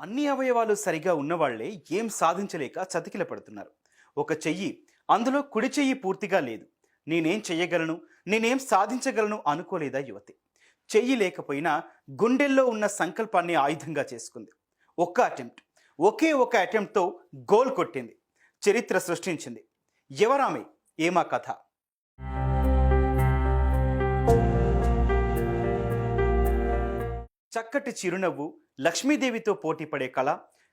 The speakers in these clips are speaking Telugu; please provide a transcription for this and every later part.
అన్ని అవయవాలు సరిగా ఉన్నవాళ్లే ఏం సాధించలేక చతికిల పడుతున్నారు. ఒక చెయ్యి, అందులో కుడి చెయ్యి పూర్తిగా లేదు. నేనేం చెయ్యగలను, నేనేం సాధించగలను అనుకోలేదా యువతి. చెయ్యి లేకపోయినా గుండెల్లో ఉన్న సంకల్పాన్ని ఆయుధంగా చేసుకుంది. ఒక్క అటెంప్ట్, ఒకే ఒక అటెంప్ట్తో గోల్ కొట్టింది, చరిత్ర సృష్టించింది. ఎవరామె, ఏమా కథ? చక్కటి చిరునవ్వు, లక్ష్మీదేవితో పోటీ పడే కళ,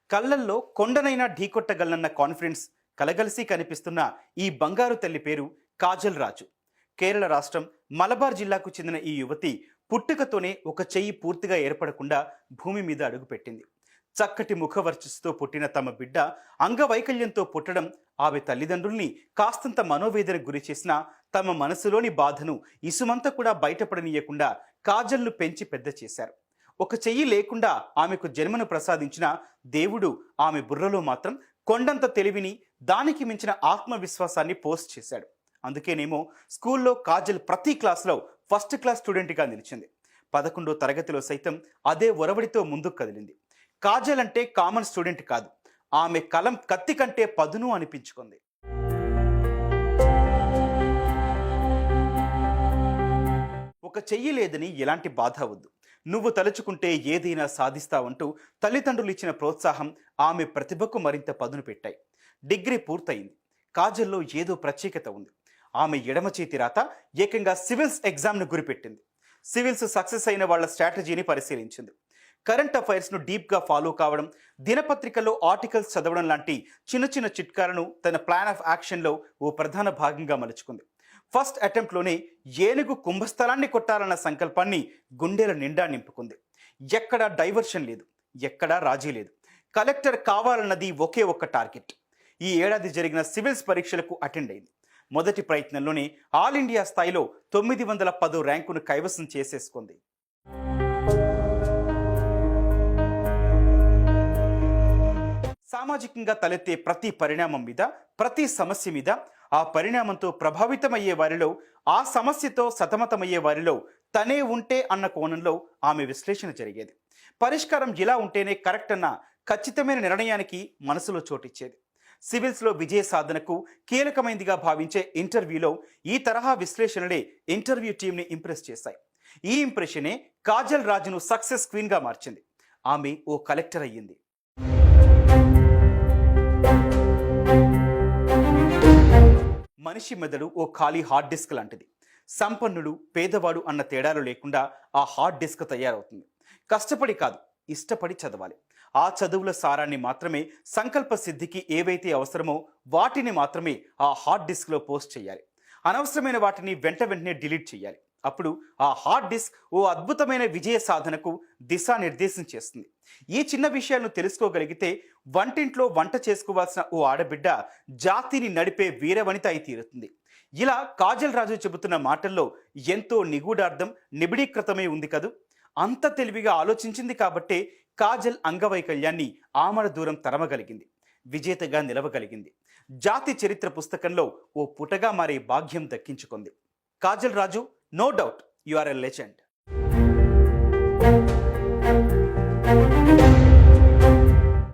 కళ్ళల్లో కొండనైనా ఢీకొట్టగలనన్న కాన్ఫిడెన్స్ కలగలిసి కనిపిస్తున్న ఈ బంగారు తల్లి పేరు కాజల్ రాజు. కేరళ రాష్ట్రం మలబార్ జిల్లాకు చెందిన ఈ యువతి పుట్టుకతోనే ఒక చెయ్యి పూర్తిగా ఏర్పడకుండా భూమి మీద అడుగుపెట్టింది. చక్కటి ముఖవర్చస్సుతో పుట్టిన తమ బిడ్డ అంగవైకల్యంతో పుట్టడం ఆమె తల్లిదండ్రుల్ని కాస్తంత మనోవేదనకు గురి చేసిన తమ మనసులోని బాధను ఇసుమంత కూడా బయటపడనీయకుండా కాజల్ను పెంచి పెద్ద చేశారు. ఒక చెయ్యి లేకుండా ఆమెకు జన్మను ప్రసాదించిన దేవుడు ఆమె బుర్రలో మాత్రం కొండంత తెలివిని, దానికి మించిన ఆత్మవిశ్వాసాన్ని పోస్ట్ చేశాడు. అందుకేనేమో స్కూల్లో కాజల్ ప్రతి క్లాస్లో ఫస్ట్ క్లాస్ స్టూడెంట్గా నిలిచింది. 11వ తరగతిలో సైతం అదే ఒరవడితో ముందుకు కదిలింది. కాజల్ అంటే కామన్ స్టూడెంట్ కాదు, ఆమె కలం కత్తి కంటే పదును అనిపించుకుంది. ఒక చెయ్యి లేదని ఎలాంటి బాధ వద్దు, నువ్వు తలుచుకుంటే ఏదైనా సాధిస్తావంటూ తల్లిదండ్రులు ఇచ్చిన ప్రోత్సాహం ఆమె ప్రతిభకు మరింత పదును పెట్టాయి. డిగ్రీ పూర్తయింది. కాజల్లో ఏదో ప్రత్యేకత ఉంది. ఆమె ఎడమ చేతి రాత ఏకంగా సివిల్స్ ఎగ్జామ్ను గురిపెట్టింది. సివిల్స్ సక్సెస్ అయిన వాళ్ళ స్ట్రాటజీని పరిశీలించింది. కరెంట్ అఫైర్స్ను డీప్గా ఫాలో కావడం, దినపత్రికల్లో ఆర్టికల్స్ చదవడం లాంటి చిన్న చిన్న చిట్కాలను తన ప్లాన్ ఆఫ్ యాక్షన్లో ఓ ప్రధాన భాగంగా మలుచుకుంది. ఫస్ట్ అటెంప్ట్లోనే ఏనుగు కుంభస్థలాన్ని కొట్టాలన్న సంకల్పాన్ని గుండెల నిండా నింపుకుంది. ఎక్కడా డైవర్షన్ లేదు, ఎక్కడా రాజీ లేదు. కలెక్టర్ కావాలన్నది ఒకే ఒక్క టార్గెట్. ఈ ఏడాది జరిగిన సివిల్స్ పరీక్షలకు అటెండ్ అయింది. మొదటి ప్రయత్నంలోనే ఆల్ ఇండియా స్థాయిలో 910 ర్యాంకును కైవసం చేసేసుకుంది. సామాజికంగా తలెత్తే ప్రతి పరిణామం మీద, ప్రతి సమస్య మీద, ఆ పరిణామంతో ప్రభావితమయ్యే వారిలో, ఆ సమస్యతో సతమతమయ్యే వారిలో తనే ఉంటే అన్న కోణంలో ఆమె విశ్లేషణ జరిగేది. పరిష్కారం ఇలా ఉంటేనే కరెక్ట్ అన్న ఖచ్చితమైన నిర్ణయానికి మనసులో చోటిచ్చేది. సివిల్స్లో విజయ సాధనకు కీలకమైనదిగా భావించే ఇంటర్వ్యూలో ఈ తరహా విశ్లేషణలే ఇంటర్వ్యూ టీంని ఇంప్రెస్ చేశాయి. ఈ ఇంప్రెషనే కాజల్ రాజును సక్సెస్ క్వీన్గా మార్చింది. ఆమె ఓ కలెక్టర్ అయ్యింది. మనిషి మెదడు ఓ ఖాళీ హార్డ్ డిస్క్ లాంటిది. సంపన్నుడు, పేదవాడు అన్న తేడాలు లేకుండా ఆ హార్డ్ డిస్క్ తయారవుతుంది. కష్టపడి కాదు, ఇష్టపడి చదవాలి. ఆ చదువుల సారాన్ని మాత్రమే, సంకల్ప సిద్ధికి ఏవైతే అవసరమో వాటిని మాత్రమే ఆ హార్డ్ డిస్క్లో పోస్ట్ చేయాలి. అనవసరమైన వాటిని వెంటనే డిలీట్ చేయాలి. అప్పుడు ఆ హార్డ్ డిస్క్ ఓ అద్భుతమైన విజయ సాధనకు దిశానిర్దేశం చేస్తుంది. ఈ చిన్న విషయాలను తెలుసుకోగలిగితే వంటింట్లో వంట చేసుకోవాల్సిన ఓ ఆడబిడ్డ జాతిని నడిపే వీరవనిత అయి తీరుతుంది. ఇలా కాజల్ రాజు చెబుతున్న మాటల్లో ఎంతో నిగూఢార్థం, నిబిడీకృతమై ఉంది కదూ. అంత తెలివిగా ఆలోచించింది కాబట్టే కాజల్ అంగవైకల్యాన్ని ఆమడ దూరం తరమగలిగింది, విజేతగా నిలవగలిగింది. జాతి చరిత్ర పుస్తకంలో ఓ పుటగా మారే భాగ్యం దక్కించుకుంది. Kajal Raju, no doubt you are a legend.